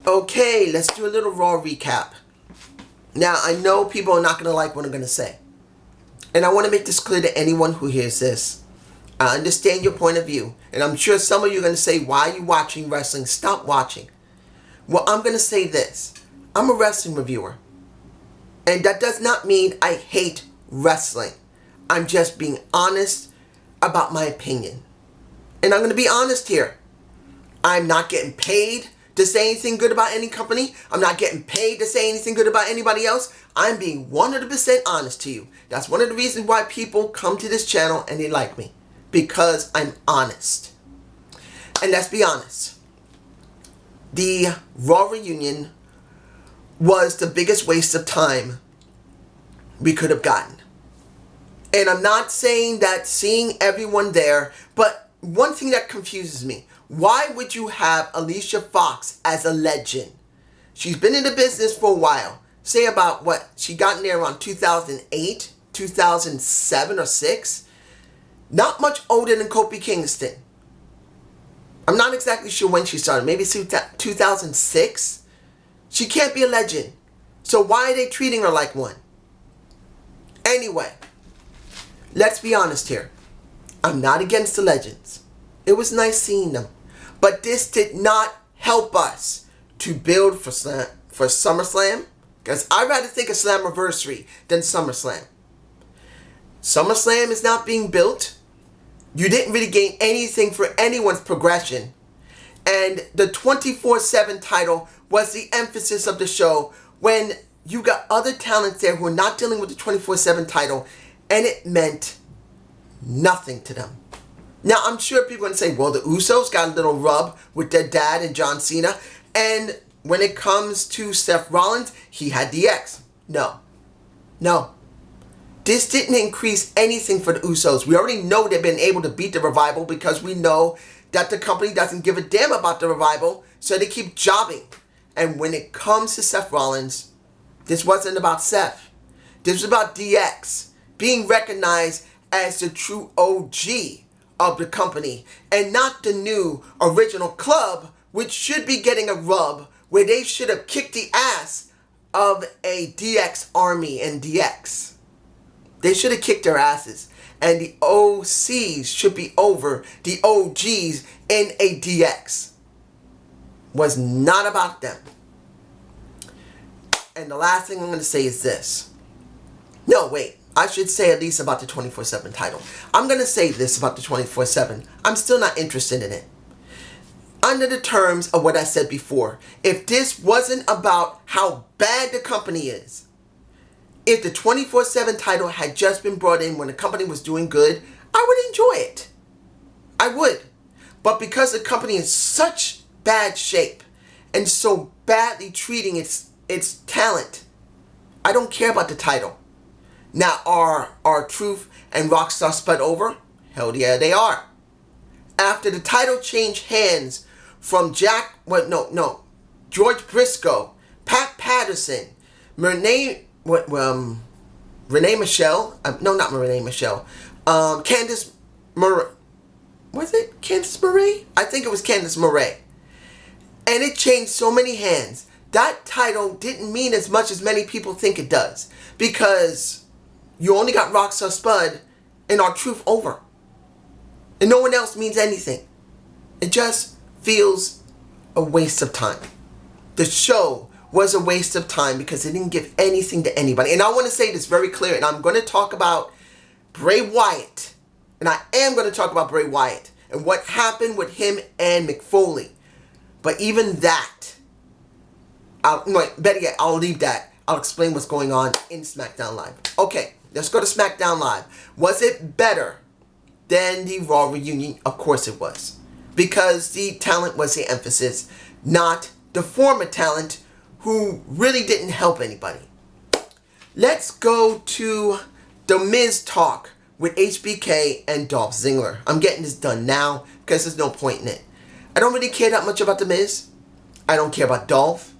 Okay, let's do a little Raw recap. Now, I know people are not going to like what I'm going to say. And I want to make this clear to anyone who hears this. I understand your point of view. And I'm sure some of you are going to say, why are you watching wrestling? Stop watching. Well, I'm going to say this. I'm a wrestling reviewer. And that does not mean I hate wrestling. I'm just being honest about my opinion. And I'm going to be honest here. I'm not getting paid to say anything good about any company. I'm not getting paid to say anything good about anybody else. I'm being 100% honest to you. That's one of the reasons why people come to this channel and they like me. Because I'm honest. And let's be honest. The Raw reunion was the biggest waste of time we could have gotten. And I'm not saying that seeing everyone there, but one thing that confuses me. Why would you have Alicia Fox as a legend? She's been in the business for a while. Say about what? She got in there around 2008, 2007 or 6. Not much older than Kofi Kingston. I'm not exactly sure when she started. Maybe 2006? She can't be a legend. So why are they treating her like one? Anyway, let's be honest here. I'm not against the legends. It was nice seeing them. But this did not help us to build for SummerSlam. Because I'd rather think of Slammiversary than SummerSlam. SummerSlam is not being built. You didn't really gain anything for anyone's progression. And the 24/7 title was the emphasis of the show when you got other talents there who are not dealing with the 24/7 title. And it meant nothing to them. Now, I'm sure people are going to say, well, the Usos got a little rub with their dad and John Cena. And when it comes to Seth Rollins, he had DX. No. This didn't increase anything for the Usos. We already know they've been able to beat the Revival because we know that the company doesn't give a damn about the Revival. So they keep jobbing. And when it comes to Seth Rollins, this wasn't about Seth. This was about DX being recognized as the true OG of the company and not the new original club, which should be getting a rub where they should have kicked the ass of a DX army and DX. They should have kicked their asses, and the OCs should be over the OGs in a DX. Was not about them. And the last thing I'm going to say is this. No, wait. I should say at least about the 24/7 title. I'm going to say this about the 24/7. I'm still not interested in it. Under the terms of what I said before, if this wasn't about how bad the company is, if the 24/7 title had just been brought in when the company was doing good, I would enjoy it. I would. But because the company is such bad shape and so badly treating its talent, I don't care about the title. Now, are Truth and Rockstar split over? Hell yeah, they are. After the title changed hands from George Briscoe, Pat Patterson, Renee Michelle, not Renee Michelle, Candice Murray, was it Candice Murray? I think it was Candice Murray. And it changed so many hands. That title didn't mean as much as many people think it does. Because you only got Rockstar Spud and R-Truth over. And no one else means anything. It just feels a waste of time. The show was a waste of time because it didn't give anything to anybody. And I want to say this very clear. And I'm going to talk about Bray Wyatt. And I am going to talk about Bray Wyatt. And what happened with him and Mick Foley. But even that, better yet, I'll leave that. I'll explain what's going on in Smackdown Live. Okay, let's go to Smackdown Live. Was it better than the Raw reunion? Of course it was. Because the talent was the emphasis, not the former talent who really didn't help anybody. Let's go to the Miz talk with HBK and Dolph Ziggler. I'm getting this done now because there's no point in it. I don't really care that much about the Miz. I don't care about Dolph.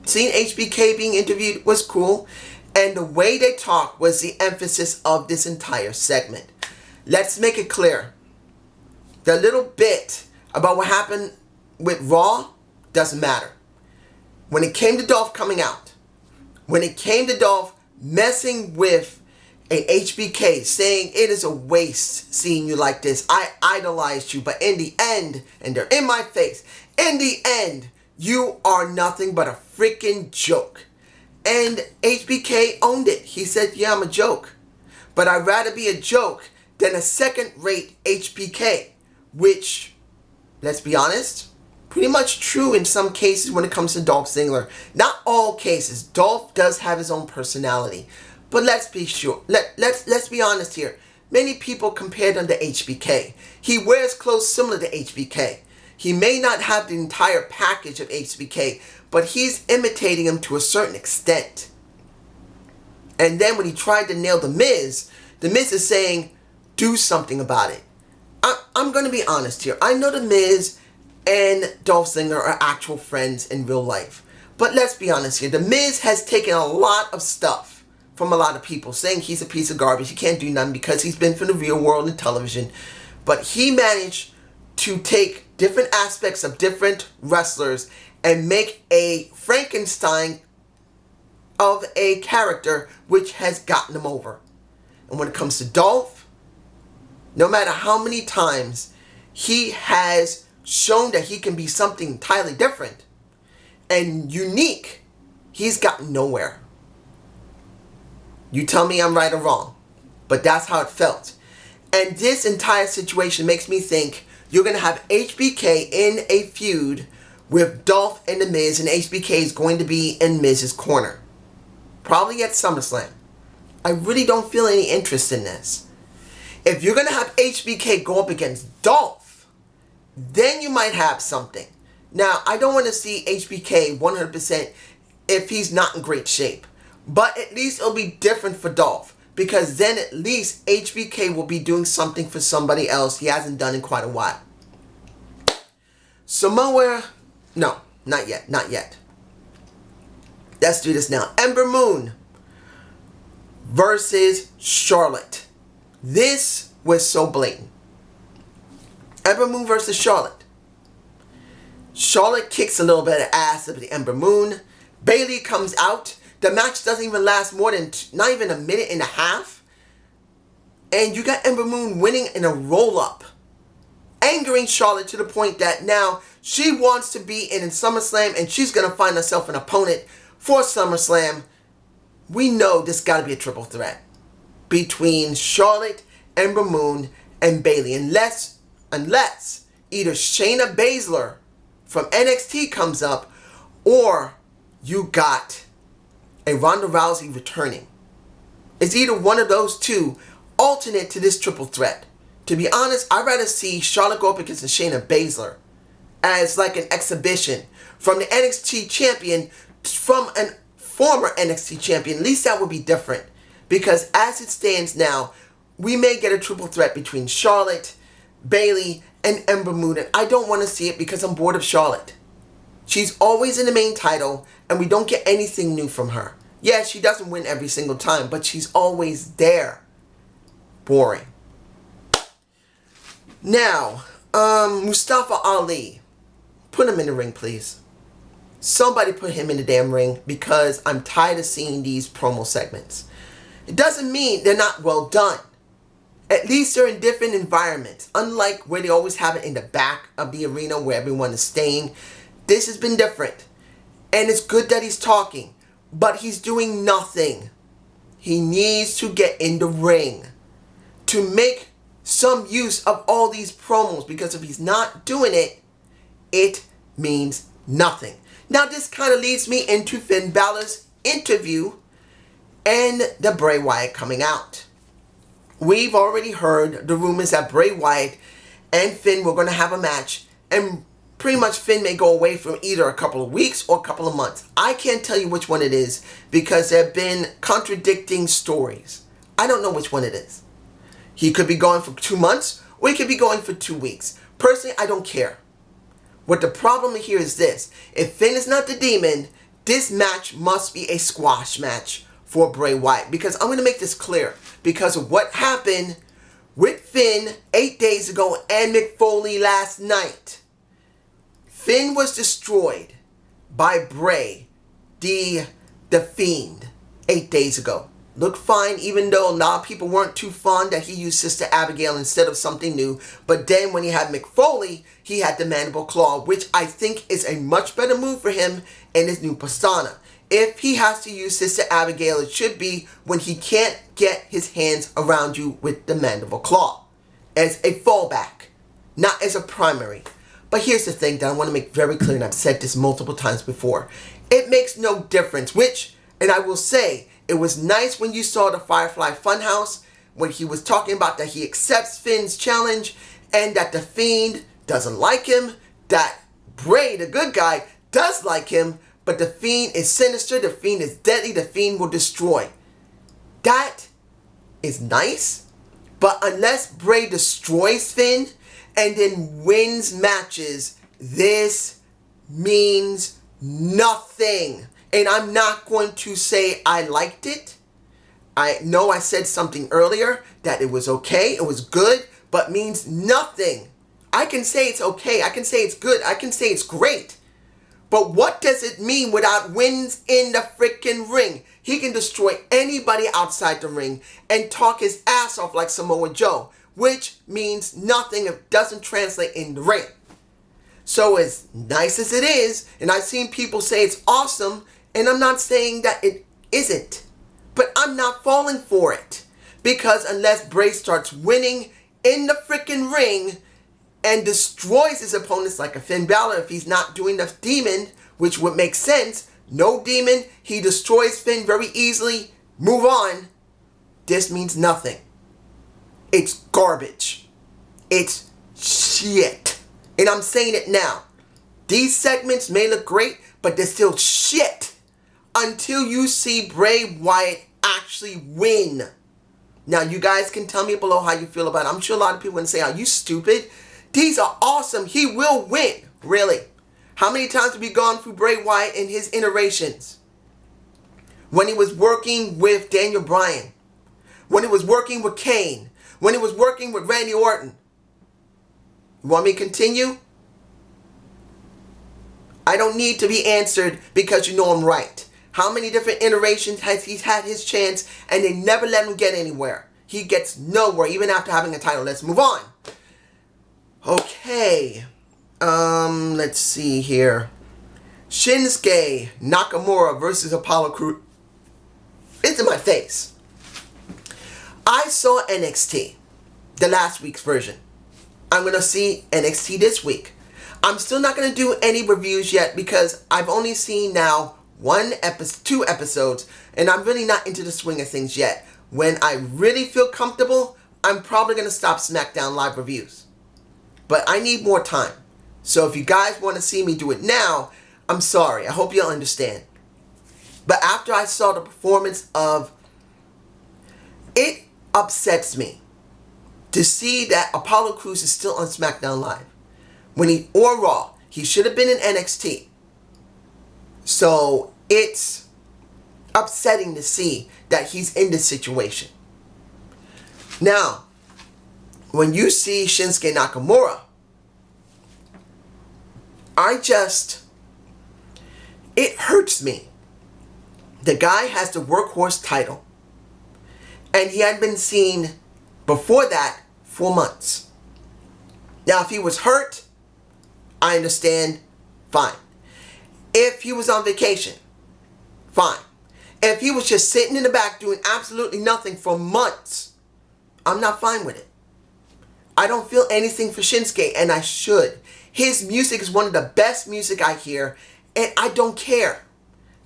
Seeing HBK being interviewed was cool. And the way they talk was the emphasis of this entire segment. Let's make it clear. The little bit about what happened with Raw doesn't matter. when it came to Dolph coming out, when it came to Dolph messing with a HBK, saying it is a waste seeing you like this, I idolized you, but in the end, and they're in my face, in the end, you are nothing but a freaking joke. And HBK owned it. He said, yeah, I'm a joke. But I'd rather be a joke than a second-rate HBK, which, let's be honest, pretty much true in some cases when it comes to Dolph Ziggler. Not all cases. Dolph does have his own personality. But let's be sure. Let's be honest here. Many people compared him to HBK. He wears clothes similar to HBK. He may not have the entire package of HBK, but he's imitating him to a certain extent. And then when he tried to nail The Miz is saying, do something about it. I'm going to be honest here. I know The Miz and Dolph Ziggler are actual friends in real life. But let's be honest here. The Miz has taken a lot of stuff from a lot of people, saying he's a piece of garbage. He can't do nothing because he's been from the real world and television. But he managed to take different aspects of different wrestlers and make a Frankenstein of a character which has gotten him over. And when it comes to Dolph, no matter how many times he has shown that he can be something entirely different and unique, he's gotten nowhere. You tell me I'm right or wrong, but that's how it felt. And this entire situation makes me think you're going to have HBK in a feud with Dolph and The Miz, and HBK is going to be in Miz's corner. Probably at SummerSlam. I really don't feel any interest in this. If you're going to have HBK go up against Dolph, then you might have something. Now, I don't want to see HBK 100% if he's not in great shape. But at least it'll be different for Dolph. Because then at least HBK will be doing something for somebody else he hasn't done in quite a while. Samoa, no, not yet, not yet. Let's do this now. Ember Moon versus Charlotte. This was so blatant. Ember Moon versus Charlotte. Charlotte kicks a little bit of ass of the Ember Moon. Bayley comes out. The match doesn't even last more than not even a minute and a half. And you got Ember Moon winning in a roll-up. Angering Charlotte to the point that now she wants to be in SummerSlam and she's going to find herself an opponent for SummerSlam. We know this got to be a triple threat between Charlotte, Ember Moon, and Bayley. Unless either Shayna Baszler from NXT comes up or you got a Ronda Rousey returning. It's either one of those two alternate to this triple threat. To be honest, I'd rather see Charlotte go up against Shayna Baszler as like an exhibition from the NXT champion, from a former NXT champion. At least that would be different. Because as it stands now, we may get a triple threat between Charlotte, Bayley, and Ember Moon. And I don't want to see it because I'm bored of Charlotte. She's always in the main title, and we don't get anything new from her. Yeah, she doesn't win every single time, but she's always there. Boring. Now, Mustafa Ali. Put him in the ring, please. Somebody put him in the damn ring because I'm tired of seeing these promo segments. It doesn't mean they're not well done. At least they're in different environments. Unlike where they always have it in the back of the arena where everyone is staying. This has been different. And it's good that he's talking. But he's doing nothing. He needs to get in the ring to make some use of all these promos. Because if he's not doing it, it means nothing. Now this kind of leads me into Finn Balor's interview and the Bray Wyatt coming out. We've already heard the rumors that Bray Wyatt and Finn were going to have a match, and pretty much Finn may go away for either a couple of weeks or a couple of months. I can't tell you which one it is because there have been contradicting stories. I don't know which one it is. He could be going for 2 months or he could be going for 2 weeks. Personally, I don't care. What the problem here is this. If Finn is not the demon, this match must be a squash match for Bray Wyatt. Because I'm going to make this clear. Because of what happened with Finn 8 days ago and Mick Foley last night. Finn was destroyed by Bray, the Fiend, 8 days ago. Looked fine, even though a lot of people weren't too fond that he used Sister Abigail instead of something new. But then when he had Mick Foley, he had the Mandible Claw, which I think is a much better move for him in his new persona. If he has to use Sister Abigail, it should be when he can't get his hands around you with the Mandible Claw. As a fallback, not as a primary. But here's the thing that I want to make very clear, and I've said this multiple times before. It makes no difference which, and I will say, it was nice when you saw the Firefly Funhouse, when he was talking about that he accepts Finn's challenge, and that the Fiend doesn't like him, that Bray, the good guy, does like him, but the Fiend is sinister, the Fiend is deadly, the Fiend will destroy. That is nice, but unless Bray destroys Finn and then wins matches, this means nothing. And I'm not going to say I liked it. I know I said something earlier that it was okay, it was good, but means nothing. I can say it's okay, I can say it's good, I can say it's great. But what does it mean without wins in the freaking ring? He can destroy anybody outside the ring and talk his ass off like Samoa Joe, which means nothing if it doesn't translate in the ring. So as nice as it is, and I've seen people say it's awesome, and I'm not saying that it isn't, but I'm not falling for it. Because unless Bray starts winning in the freaking ring and destroys his opponents like a Finn Balor, if he's not doing the demon, which would make sense, no demon, he destroys Finn very easily, move on, this means nothing. It's garbage. It's shit. And I'm saying it now. These segments may look great, but they're still shit until you see Bray Wyatt actually win. Now, you guys can tell me below how you feel about it. I'm sure a lot of people will say, are you stupid? These are awesome. He will win. Really. How many times have we gone through Bray Wyatt in his iterations? When he was working with Daniel Bryan. When he was working with Kane. When he was working with Randy Orton. You want me to continue? I don't need to be answered because you know I'm right. How many different iterations has he had his chance and they never let him get anywhere? He gets nowhere even after having a title. Let's move on. Okay. Let's see here. Shinsuke Nakamura versus Apollo Crews. It's in my face. I saw NXT, the last week's version. I'm going to see NXT this week. I'm still not going to do any reviews yet because I've only seen now two episodes, and I'm really not into the swing of things yet. When I really feel comfortable, I'm probably going to stop Smackdown live reviews. But I need more time. So if you guys want to see me do it now, I'm sorry. I hope you'll understand. But after I saw the performance of... It upsets me to see that Apollo Crews is still on SmackDown Live. Or Raw. He should have been in NXT. So it's upsetting to see that he's in this situation. Now, when you see Shinsuke Nakamura, it hurts me. The guy has the workhorse title. And he had been seen before that for months. Now, if he was hurt, I understand, fine. If he was on vacation, fine. If he was just sitting in the back doing absolutely nothing for months, I'm not fine with it. I don't feel anything for Shinsuke, and I should. His music is one of the best music I hear, and I don't care.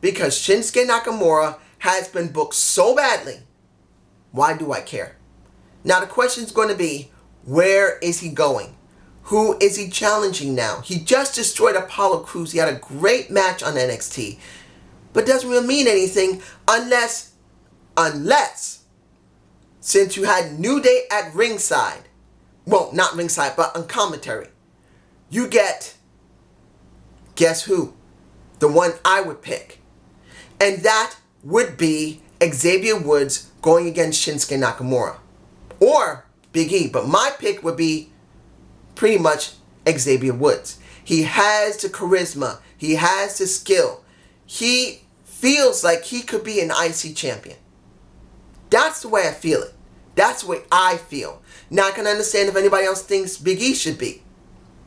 Because Shinsuke Nakamura has been booked so badly. Why do I care? Now the question is going to be, where is he going? Who is he challenging now? He just destroyed Apollo Crews. He had a great match on NXT. But doesn't really mean anything unless, since you had New Day at ringside, well, not ringside, but on commentary, you get, guess who? The one I would pick. And that would be Xavier Woods going against Shinsuke Nakamura. Or Big E. But my pick would be pretty much Xavier Woods. He has the charisma. He has the skill. He feels like he could be an IC champion. That's the way I feel it. That's the way I feel. Now I can understand if anybody else thinks Big E should be.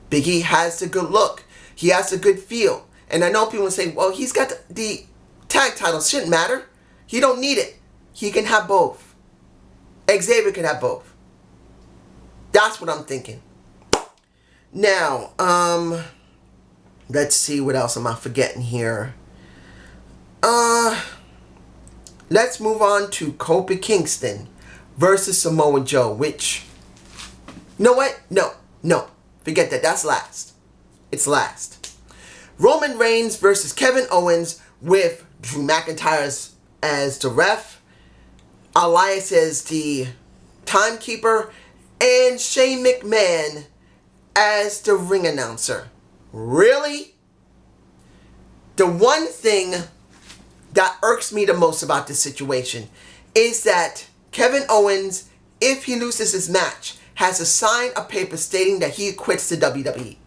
Big E has the good look. He has a good feel. And I know people say, well, he's got the tag titles. Shouldn't matter. He don't need it. He can have both. Xavier can have both. That's what I'm thinking. Now, let's see what else am I forgetting here. Let's move on to Kofi Kingston versus Samoa Joe, which, you know what? No. Forget that. That's last. It's last. Roman Reigns versus Kevin Owens with Drew McIntyre as the ref, Elias as the timekeeper, and Shane McMahon as the ring announcer. Really? The one thing that irks me the most about this situation is that Kevin Owens, if he loses his match, has to sign a paper stating that he quits the WWE.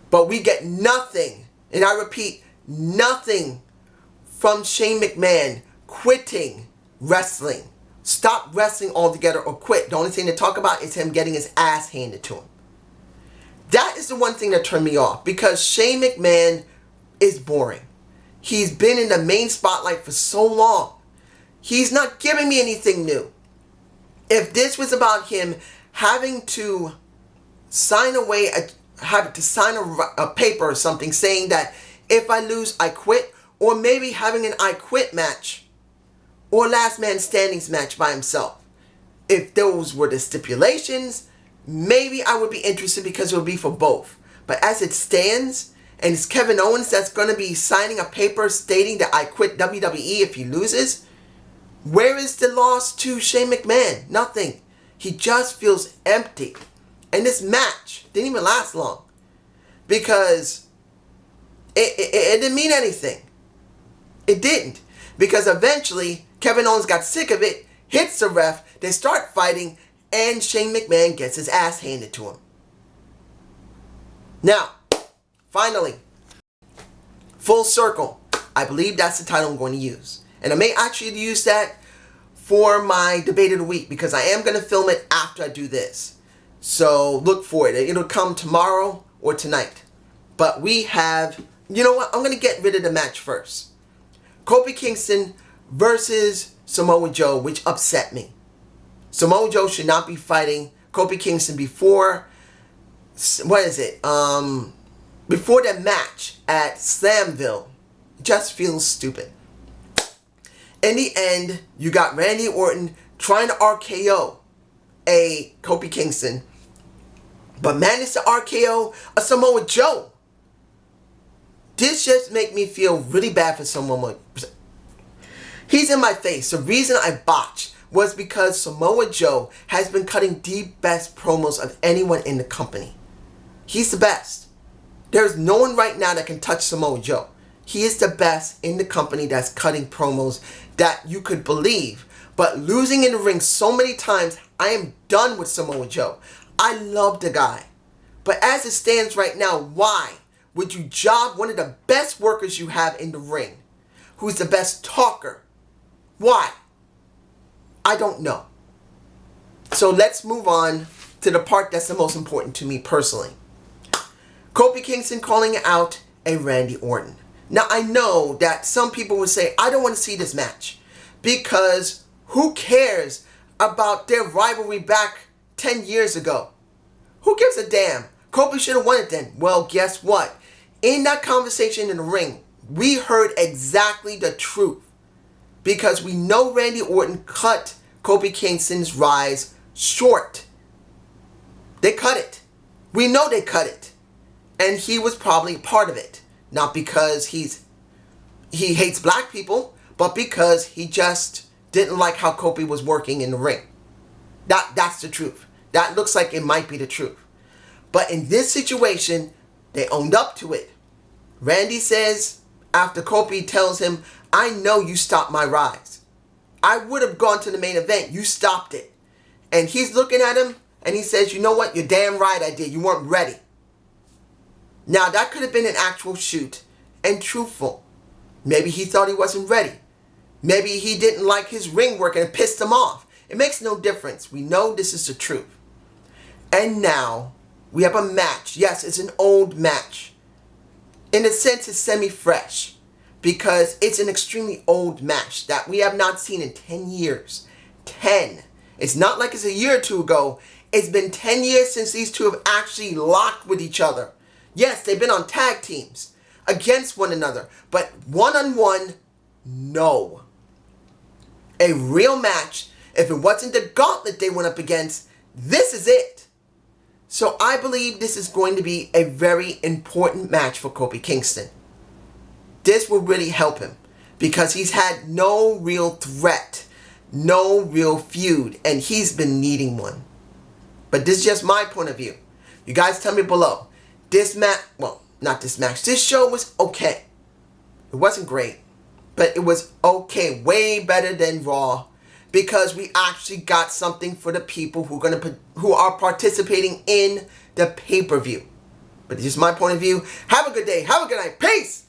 But we get nothing, and I repeat, nothing from Shane McMahon quitting wrestling. Stop wrestling altogether or quit. The only thing to talk about is him getting his ass handed to him. That is the one thing that turned me off, because Shane McMahon is boring. He's been in the main spotlight for so long. He's not giving me anything new. If this was about him having to sign a paper or something saying that if I lose, I quit, or maybe having an I quit match or last man standings match by himself. If those were the stipulations, maybe I would be interested because it would be for both. But as it stands, and it's Kevin Owens that's going to be signing a paper stating that I quit WWE if he loses, where is the loss to Shane McMahon? Nothing. He just feels empty. And this match didn't even last long, because it didn't mean anything. It didn't. Because eventually, Kevin Owens got sick of it, hits the ref, they start fighting, and Shane McMahon gets his ass handed to him. Now, finally, full circle. I believe that's the title I'm going to use. And I may actually use that for my debate of the week, because I am going to film it after I do this. So look for it. It'll come tomorrow or tonight. But we have, you know what? I'm going to get rid of the match first. Kofi Kingston versus Samoa Joe, which upset me. Samoa Joe should not be fighting Kofi Kingston before, before that match at Slamville. It just feels stupid. In the end, you got Randy Orton trying to RKO a Kofi Kingston, but managed to RKO a Samoa Joe. This just make me feel really bad for Samoa. He's in my face. The reason I botched was because Samoa Joe has been cutting the best promos of anyone in the company. He's the best. There's no one right now that can touch Samoa Joe. He is the best in the company that's cutting promos that you could believe. But losing in the ring so many times, I am done with Samoa Joe. I love the guy. But as it stands right now, why would you job one of the best workers you have in the ring, who's the best talker? Why? I don't know. So let's move on to the part that's the most important to me personally. Kofi Kingston calling out a Randy Orton. Now I know that some people would say, I don't want to see this match, because who cares about their rivalry back 10 years ago? Who gives a damn? Kofi should have won it then. Well, guess what? In that conversation in the ring, we heard exactly the truth, because we know Randy Orton cut Kofi Kingston's rise short. They cut it. We know they cut it. And he was probably part of it. Not because he hates black people, but because he just didn't like how Kofi was working in the ring. That's the truth. That looks like it might be the truth. But in this situation, they owned up to it. Randy says, after Kofi tells him, I know you stopped my rise. I would have gone to the main event. You stopped it. And he's looking at him and he says, you know what? You're damn right I did. You weren't ready. Now, that could have been an actual shoot and truthful. Maybe he thought he wasn't ready. Maybe he didn't like his ring work and it pissed him off. It makes no difference. We know this is the truth. And now, we have a match. Yes, it's an old match. In a sense, it's semi-fresh. Because it's an extremely old match that we have not seen in 10 years. 10. It's not like it's a year or two ago. It's been 10 years since these two have actually locked with each other. Yes, they've been on tag teams against one another. But one-on-one, no. A real match, if it wasn't the gauntlet they went up against, this is it. So I believe this is going to be a very important match for Kofi Kingston. This will really help him because he's had no real threat, no real feud, and he's been needing one. But this is just my point of view. You guys tell me below. This match, well, not this match. This show was okay. It wasn't great, but it was okay. Way better than Raw because we actually got something for the people who are participating in the pay-per-view. But it's just my point of view. Have a good day. Have a good night. Peace.